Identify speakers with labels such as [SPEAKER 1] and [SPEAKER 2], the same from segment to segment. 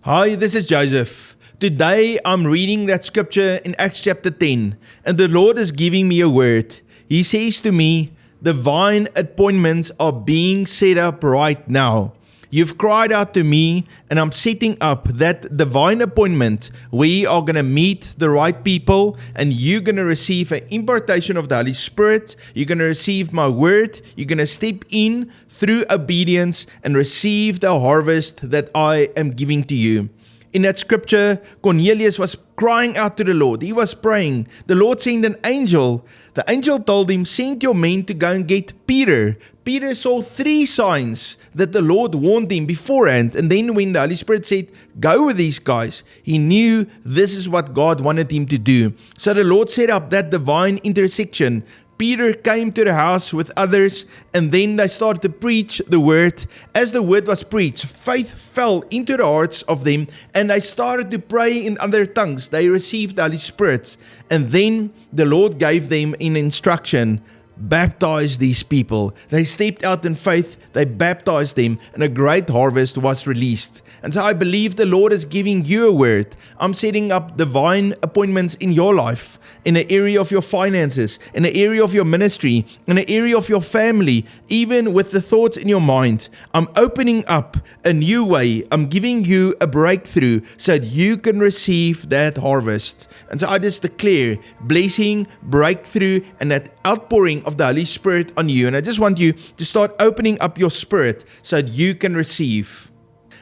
[SPEAKER 1] Hi, this is Joseph. Today I'm reading that scripture in Acts chapter 10, and the Lord is giving me a word. He says to me, divine appointments are being set up right now. You've cried out to me, and I'm setting up that divine appointment where you are going to meet the right people, and you're going to receive an impartation of the Holy Spirit. You're going to receive my word. You're going to step in through obedience and receive the harvest that I am giving to you. In that scripture, Cornelius was crying out to the Lord. He was praying. The Lord sent an angel. The angel told him, send your men to go and get Peter. Peter saw 3 signs that the Lord warned him beforehand. And then when the Holy Spirit said, go with these guys, he knew this is what God wanted him to do. So the Lord set up that divine intersection. Peter came to the house with others, and then they started to preach the word. As the word was preached, faith fell into the hearts of them, and they started to pray in other tongues. They received the Holy Spirit, and then the Lord gave them an instruction: baptize these people. They stepped out in faith, they baptized them, and a great harvest was released. And so I believe the Lord is giving you a word. I'm setting up divine appointments in your life, in the area of your finances, in the area of your ministry, in the area of your family, even with the thoughts in your mind. I'm opening up a new way. I'm giving you a breakthrough so that you can receive that harvest. And so I just declare blessing, breakthrough, and that outpouring of the Holy Spirit on you. And I just want you to start opening up your spirit so that you can receive.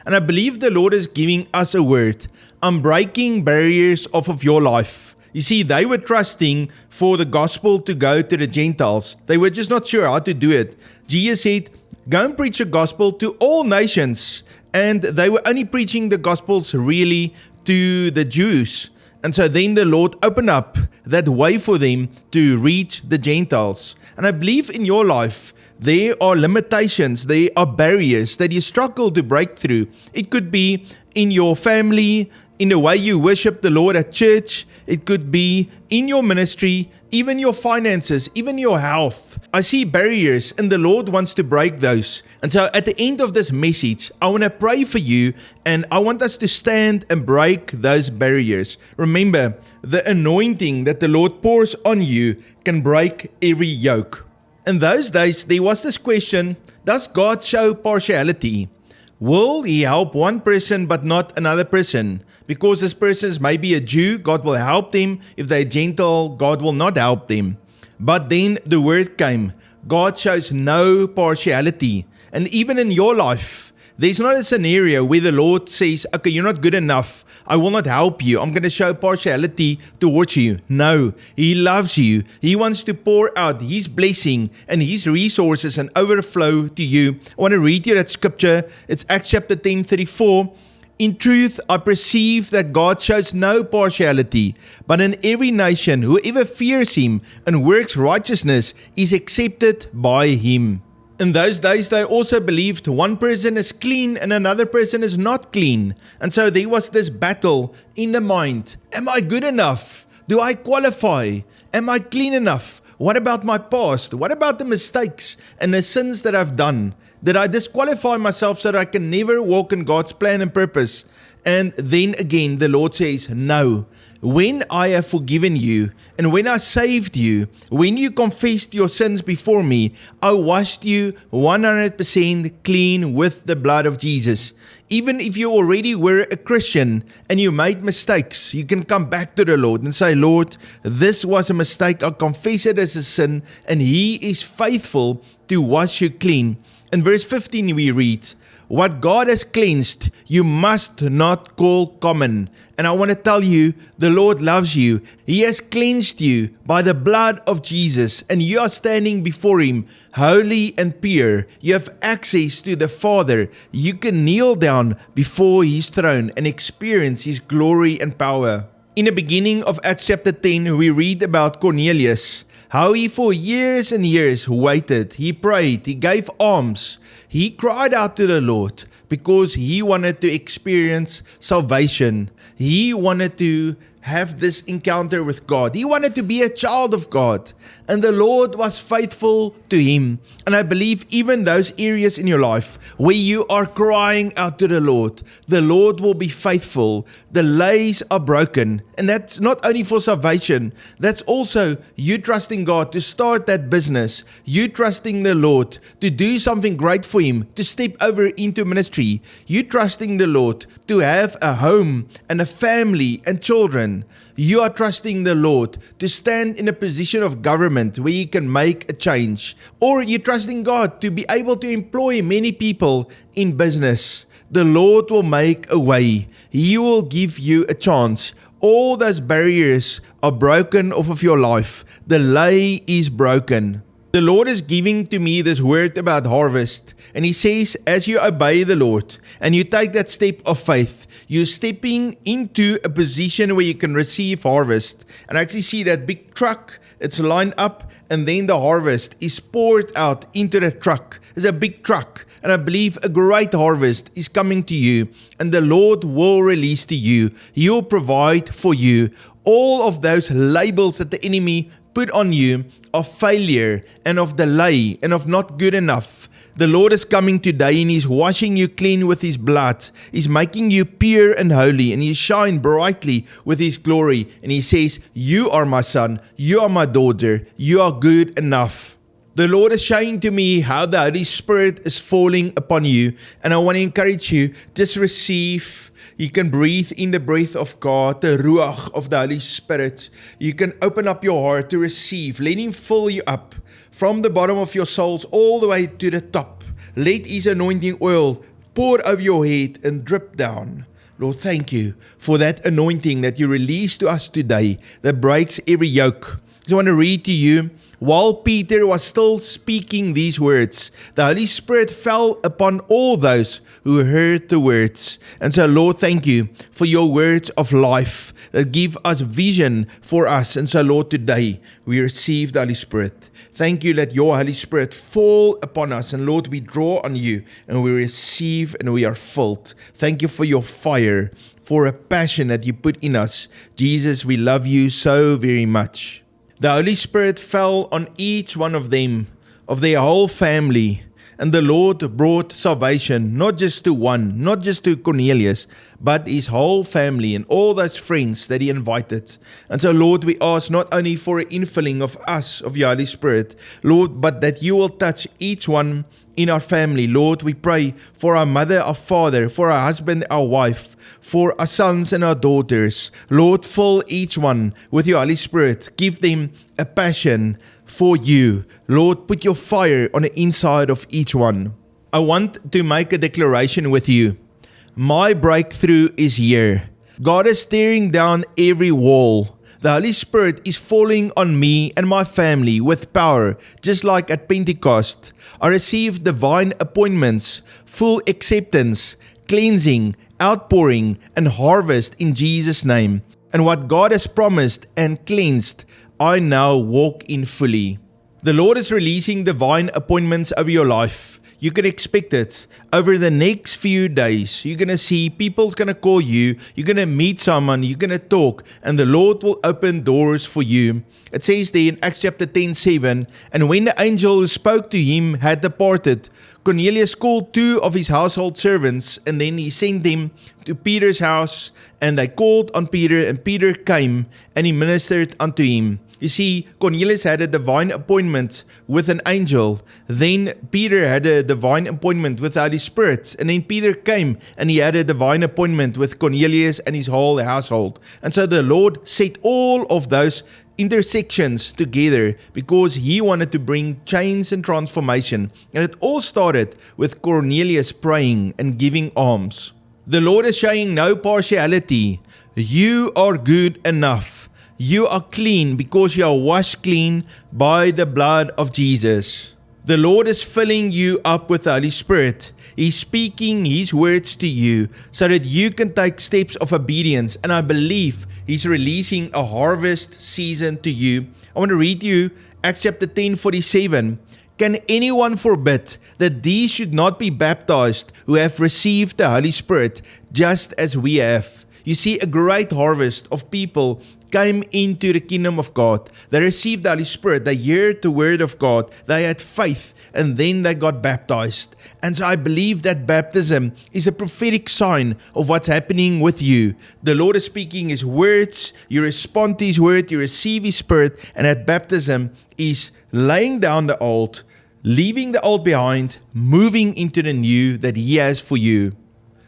[SPEAKER 1] And I believe the Lord is giving us a word. I'm breaking barriers off of your life. You see, they were trusting for the gospel to go to the Gentiles. They were just not sure how to do it. Jesus said, go and preach the gospel to all nations. And they were only preaching the gospels really to the Jews. And so then the Lord opened up that way for them to reach the Gentiles. And I believe in your life, there are limitations, there are barriers that you struggle to break through. It could be in your family, in the way you worship the Lord at church. It could be in your ministry, even your finances, even your health. I see barriers, and the Lord wants to break those. And so at the end of this message, I want to pray for you, and I want us to stand and break those barriers. Remember, the anointing that the Lord pours on you can break every yoke. In those days, there was this question: does God show partiality? Will He help one person but not another person? Because this person is maybe a Jew, God will help them. If they're Gentile, God will not help them. But then the word came: God shows no partiality. And even in your life, there's not a scenario where the Lord says, okay, you're not good enough, I will not help you, I'm going to show partiality towards you. No, He loves you. He wants to pour out His blessing and His resources and overflow to you. I want to read you that scripture. It's Acts chapter 10:34. In truth, I perceive that God shows no partiality, but in every nation, whoever fears Him and works righteousness is accepted by Him. In those days, they also believed one person is clean and another person is not clean. And so there was this battle in the mind. Am I good enough? Do I qualify? Am I clean enough? What about my past? What about the mistakes and the sins that I've done? Did I disqualify myself so that I can never walk in God's plan and purpose? And then again, the Lord says, no. When I have forgiven you, and when I saved you, when you confessed your sins before me, I washed you 100% clean with the blood of Jesus. Even if you already were a Christian and you made mistakes, you can come back to the Lord and say, Lord, this was a mistake. I confess it as a sin, and He is faithful to wash you clean. In verse 15 we read, what God has cleansed, you must not call common. And I want to tell you, the Lord loves you. He has cleansed you by the blood of Jesus, and you are standing before Him, holy and pure. You have access to the Father. You can kneel down before His throne and experience His glory and power. In the beginning of Acts chapter 10, we read about Cornelius. How he for years and years waited, he prayed, he gave alms, he cried out to the Lord because he wanted to experience salvation. He wanted to have this encounter with God. He wanted to be a child of God. And the Lord was faithful to him. And I believe even those areas in your life where you are crying out to the Lord will be faithful. The lies are broken. And that's not only for salvation. That's also you trusting God to start that business. You trusting the Lord to do something great for him, to step over into ministry. You trusting the Lord to have a home and a family and children. You are trusting the Lord to stand in a position of government where you can make a change. Or you're trusting God to be able to employ many people in business. The Lord will make a way. He will give you a chance. All those barriers are broken off of your life. The lie is broken. The Lord is giving to me this word about harvest. And He says, as you obey the Lord and you take that step of faith, you're stepping into a position where you can receive harvest. And I actually see that big truck, it's lined up, and then the harvest is poured out into the truck. It's a big truck. And I believe a great harvest is coming to you. And the Lord will release to you. He will provide for you. All of those labels that the enemy put on you of failure and of delay and of not good enough. The Lord is coming today and He's washing you clean with His blood. He's making you pure and holy, and He shine brightly with His glory. And He says, you are my son, you are my daughter, you are good enough. The Lord is showing to me how the Holy Spirit is falling upon you. And I want to encourage you, just receive. You can breathe in the breath of God, the Ruach of the Holy Spirit. You can open up your heart to receive. Let Him fill you up from the bottom of your souls all the way to the top. Let His anointing oil pour over your head and drip down. Lord, thank you for that anointing that you released to us today that breaks every yoke. So I want to read to you. While Peter was still speaking these words, the Holy Spirit fell upon all those who heard the words. And so, Lord, thank you for your words of life that give us vision for us. And so, Lord, today we receive the Holy Spirit. Thank you that your Holy Spirit fall upon us. And Lord, we draw on you and we receive and we are filled. Thank you for your fire, for a passion that you put in us. Jesus, we love you so very much. The Holy Spirit fell on each one of them, of their whole family. And the Lord brought salvation, not just to one, not just to Cornelius, but his whole family and all those friends that he invited. And so, Lord, we ask not only for an infilling of us, of your Holy Spirit, Lord, but that you will touch each one in our family. Lord, we pray for our mother, our father, for our husband, our wife, for our sons and our daughters. Lord, fill each one with your Holy Spirit. Give them a passion for you. Lord, put your fire on the inside of each one. I want to make a declaration with you. My breakthrough is here. God is tearing down every wall. The Holy Spirit is falling on me and my family with power, just like at Pentecost. I received divine appointments, full acceptance, cleansing, outpouring, and harvest in Jesus' name. And what God has promised and cleansed, I now walk in fully. The Lord is releasing divine appointments over your life. You can expect it. Over the next few days, you're going to see people's going to call you. You're going to meet someone. You're going to talk. And the Lord will open doors for you. It says there in Acts chapter 10:7, and when the angel who spoke to him had departed, Cornelius called 2 of his household servants, and then he sent them to Peter's house. And they called on Peter, and Peter came, and he ministered unto him. You see, Cornelius had a divine appointment with an angel. Then Peter had a divine appointment with the Holy Spirit. And then Peter came and he had a divine appointment with Cornelius and his whole household. And so the Lord set all of those intersections together because He wanted to bring change and transformation. And it all started with Cornelius praying and giving alms. The Lord is showing no partiality. You are good enough. You are clean because you are washed clean by the blood of Jesus. The Lord is filling you up with the Holy Spirit. He's speaking His words to you so that you can take steps of obedience. And I believe He's releasing a harvest season to you. I want to read you Acts chapter 10:47. Can anyone forbid that these should not be baptized who have received the Holy Spirit just as we have? you see a great harvest of people came into the kingdom of God. They received the Holy Spirit. They heard the word of God. They had faith, and then they got baptized. And so I believe that baptism is a prophetic sign of what's happening with you. The Lord is speaking His words. You respond to His word. You receive His Spirit. And that baptism is laying down the old, leaving the old behind, moving into the new that He has for you.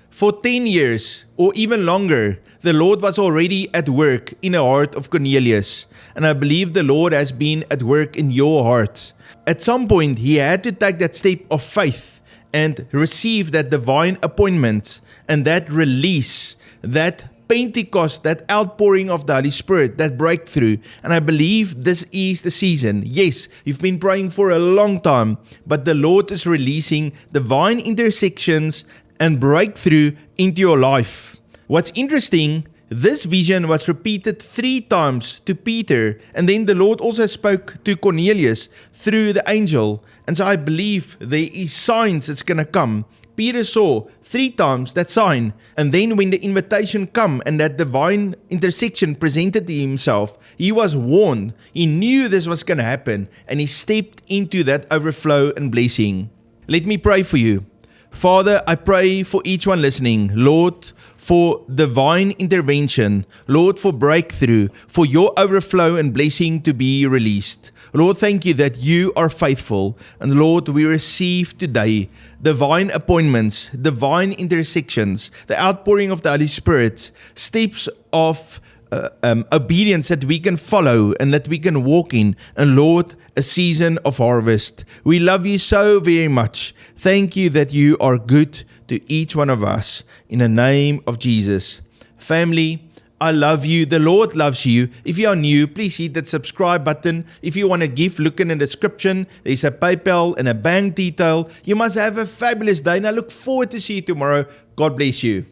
[SPEAKER 1] For 10 years or even longer, the Lord was already at work in the heart of Cornelius. And I believe the Lord has been at work in your heart. At some point, he had to take that step of faith and receive that divine appointment and that release, that Pentecost, that outpouring of the Holy Spirit, that breakthrough. And I believe this is the season. Yes, you've been praying for a long time, but the Lord is releasing divine intersections and breakthrough into your life. What's interesting, this vision was repeated 3 times to Peter, and then the Lord also spoke to Cornelius through the angel. And so I believe there is signs that's going to come. Peter saw 3 times that sign, and then when the invitation come and that divine intersection presented to himself, he was warned. He knew this was going to happen, and he stepped into that overflow and blessing. Let me pray for you. Father, I pray for each one listening, Lord, for divine intervention, Lord, for breakthrough, for your overflow and blessing to be released. Lord, thank you that you are faithful. And Lord, we receive today divine appointments, divine intersections, the outpouring of the Holy Spirit, steps of obedience that we can follow and that we can walk in. And Lord, a season of harvest. We love you so very much. Thank you that you are good to each one of us. In the name of Jesus. Family, I love you. The Lord loves you. If you are new, please hit that subscribe button. If you want to give, look in the description. There's a PayPal and a bank detail. You must have a fabulous day, and I look forward to see you tomorrow. God bless you.